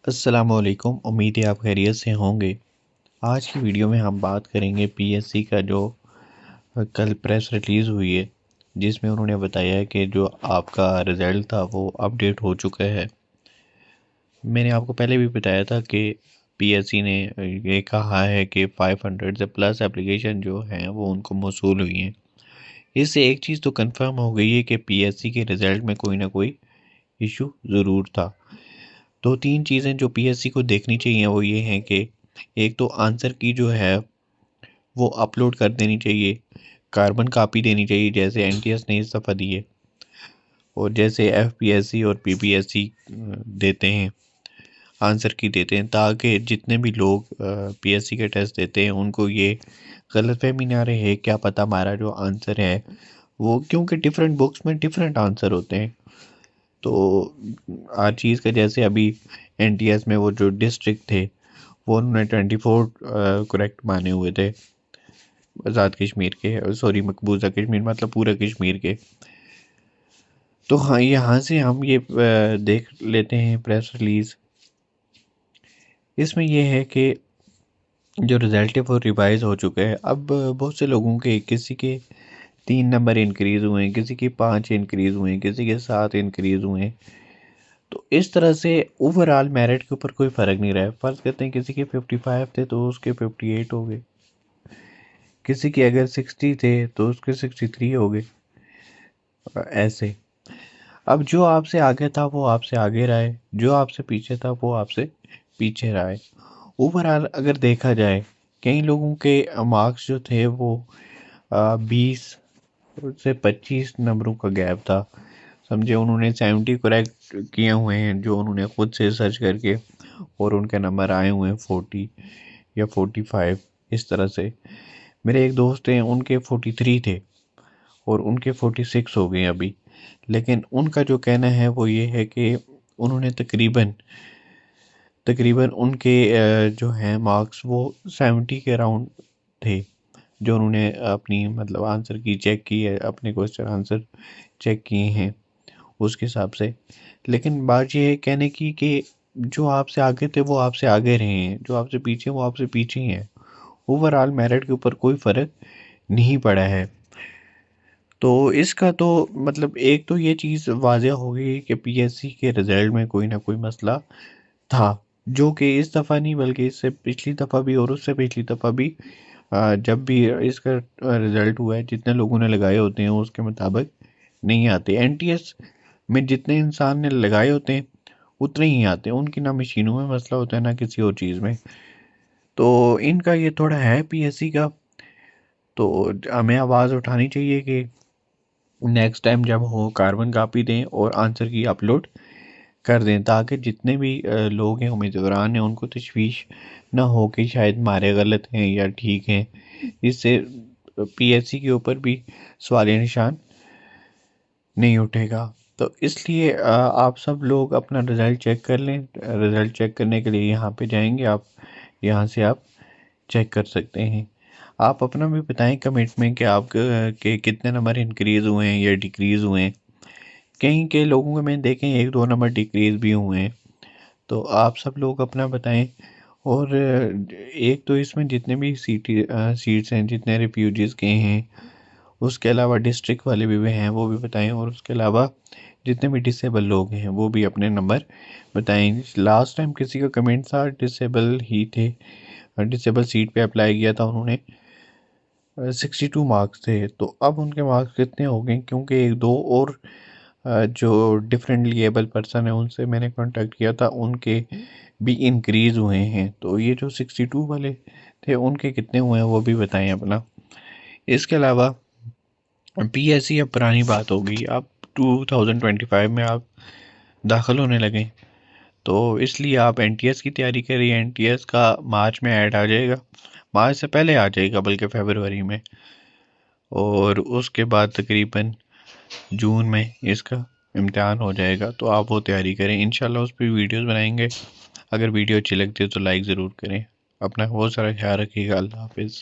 السلام علیکم، امید ہے آپ خیریت سے ہوں گے۔ آج کی ویڈیو میں ہم بات کریں گے پی ایس سی کا جو کل پریس ریلیز ہوئی ہے، جس میں انہوں نے بتایا ہے کہ جو آپ کا رزلٹ تھا وہ اپڈیٹ ہو چکا ہے۔ میں نے آپ کو پہلے بھی بتایا تھا کہ پی ایس سی نے یہ کہا ہے کہ 500 سے پلس اپلیکیشن جو ہیں وہ ان کو موصول ہوئی ہیں۔ اس سے ایک چیز تو کنفرم ہو گئی ہے کہ پی ایس سی کے رزلٹ میں کوئی نہ کوئی ایشو ضرور تھا۔ دو تین چیزیں جو پی ایس سی کو دیکھنی چاہیے وہ یہ ہیں کہ ایک تو آنسر کی جو ہے وہ اپلوڈ کر دینی چاہیے، کاربن کاپی دینی چاہیے جیسے این ٹی ایس نے اس دفعہ دی ہے، اور جیسے ایف پی ایس سی اور پی پی ایس سی دیتے ہیں، آنسر کی دیتے ہیں، تاکہ جتنے بھی لوگ پی ایس سی کے ٹیسٹ دیتے ہیں ان کو یہ غلط فہمی نہ رہے، کیا پتہ ہمارا جو آنسر ہے وہ، کیونکہ ڈفرینٹ بکس میں ڈفرینٹ آنسر ہوتے ہیں۔ تو ہر چیز کا جیسے ابھی این ٹی ایس میں وہ جو ڈسٹرکٹ تھے وہ انہوں نے 24 کریکٹ مانے ہوئے تھے، آزاد کشمیر کے، سوری مقبوضہ کشمیر مطلب پورا کشمیر کے۔ تو ہاں، یہاں سے ہم یہ دیکھ لیتے ہیں پریس ریلیز۔ اس میں یہ ہے کہ جو رزلٹ ہے وہ ریوائز ہو چکا ہے۔ اب بہت سے لوگوں کے، کسی کے 3 نمبر انکریز ہوئے ہیں، کسی کے 5 انکریز ہوئے ہیں، کسی کے 7 انکریز ہوئے ہیں۔ تو اس طرح سے اوور آل میرٹ کے اوپر کوئی فرق نہیں رہا ہے۔ فرض کرتے ہیں کسی کے 55 تھے تو اس کے 58 ہو گئے، کسی کے اگر 60 تھے تو اس کے 63 ہو گئے، ایسے۔ اب جو آپ سے آگے تھا وہ آپ سے آگے رہا ہے، جو آپ سے پیچھے تھا وہ آپ سے پیچھے رہا ہے۔ اوور آل اگر دیکھا جائے، کئی لوگوں کے مارکس جو تھے وہ 20 سے 25 نمبروں کا گیپ تھا، سمجھے۔ انہوں نے 70 کریکٹ کیے ہوئے ہیں جو انہوں نے خود سے سرچ کر کے، اور ان کے نمبر آئے ہوئے ہیں 40 یا 45 اس طرح سے۔ میرے ایک دوست ہیں، ان کے 43 تھے اور ان کے 46 ہو گئے ابھی، لیکن ان کا جو کہنا ہے وہ یہ ہے کہ انہوں نے تقریباً ان کے جو ہیں مارکس وہ 70 کے اراؤنڈ تھے، جو انہوں نے اپنی مطلب آنسر کی چیک کی ہے، اپنے کوسچن آنسر چیک کیے ہیں اس کے حساب سے۔ لیکن بات یہ ہے کہنے کی کہ جو آپ سے آگے تھے وہ آپ سے آگے رہے ہیں، جو آپ سے پیچھے وہ آپ سے پیچھے ہیں۔ اوور آل میرٹ کے اوپر کوئی فرق نہیں پڑا ہے۔ تو اس کا تو مطلب ایک تو یہ چیز واضح ہو گئی کہ پی ایس سی کے رزلٹ میں کوئی نہ کوئی مسئلہ تھا، جو کہ اس دفعہ نہیں بلکہ اس سے پچھلی دفعہ بھی اور اس سے پچھلی دفعہ بھی جب بھی اس کا رزلٹ ہوا ہے، جتنے لوگوں نے لگائے ہوتے ہیں اس کے مطابق نہیں آتے۔ این ٹی ایس میں جتنے انسان نے لگائے ہوتے ہیں اتنے ہی آتے ہیں، ان کی نہ مشینوں میں مسئلہ ہوتا ہے نہ کسی اور چیز میں۔ تو ان کا یہ تھوڑا ہے پی ایس سی کا، تو ہمیں آواز اٹھانی چاہیے کہ نیکسٹ ٹائم جب ہو کاربن کاپی دیں اور آنسر کی اپلوڈ کر دیں، تاکہ جتنے بھی لوگ ہیں، امیدواران ہیں، ان کو تشویش نہ ہو کہ شاید ہمارے غلط ہیں یا ٹھیک ہیں۔ اس سے پی ایس سی کے اوپر بھی سوالیہ نشان نہیں اٹھے گا۔ تو اس لیے آپ سب لوگ اپنا رزلٹ چیک کر لیں۔ رزلٹ چیک کرنے کے لیے یہاں پہ جائیں گے آپ، یہاں سے آپ چیک کر سکتے ہیں۔ آپ اپنا بھی بتائیں کمنٹ میں کہ آپ کے کتنے نمبر انکریز ہوئے ہیں یا ڈیکریز ہوئے ہیں۔ کہیں کے لوگوں کے میں دیکھیں 1-2 نمبر ڈیکریز بھی ہوئے ہیں، تو آپ سب لوگ اپنا بتائیں۔ اور ایک تو اس میں جتنے بھی سیٹس ہیں، جتنے ریفیوجیز کے ہیں، اس کے علاوہ ڈسٹرکٹ والے بھی ہیں وہ بھی بتائیں، اور اس کے علاوہ جتنے بھی ڈسیبل لوگ ہیں وہ بھی اپنے نمبر بتائیں۔ لاسٹ ٹائم کسی کا کمنٹ تھا ڈسیبل ہی تھے، ڈسیبل سیٹ پہ اپلائی کیا تھا انہوں نے، 62 مارکس تھے، تو اب ان کے مارکس کتنے ہو گئے؟ کیونکہ 1-2 اور جو ڈفرینٹلی ایبل پرسن ہیں ان سے میں نے کانٹیکٹ کیا تھا، ان کے بھی انکریز ہوئے ہیں۔ تو یہ جو 62 والے تھے ان کے کتنے ہوئے ہیں وہ بھی بتائیں اپنا۔ اس کے علاوہ پی ایس سی اب پرانی بات ہو گئی، اب 2025 میں آپ داخل ہونے لگیں، تو اس لیے آپ این ٹی ایس کی تیاری کریں۔ این ٹی ایس کا مارچ میں ایڈ آ جائے گا، مارچ سے پہلے آ جائے گا بلکہ فیبروری میں، اور اس کے بعد تقریباً جون میں اس کا امتحان ہو جائے گا۔ تو آپ وہ تیاری کریں، انشاءاللہ اس پہ ویڈیوز بنائیں گے۔ اگر ویڈیو اچھی لگتی ہے تو لائک ضرور کریں۔ اپنا بہت سارا خیال رکھیے گا۔ اللہ حافظ۔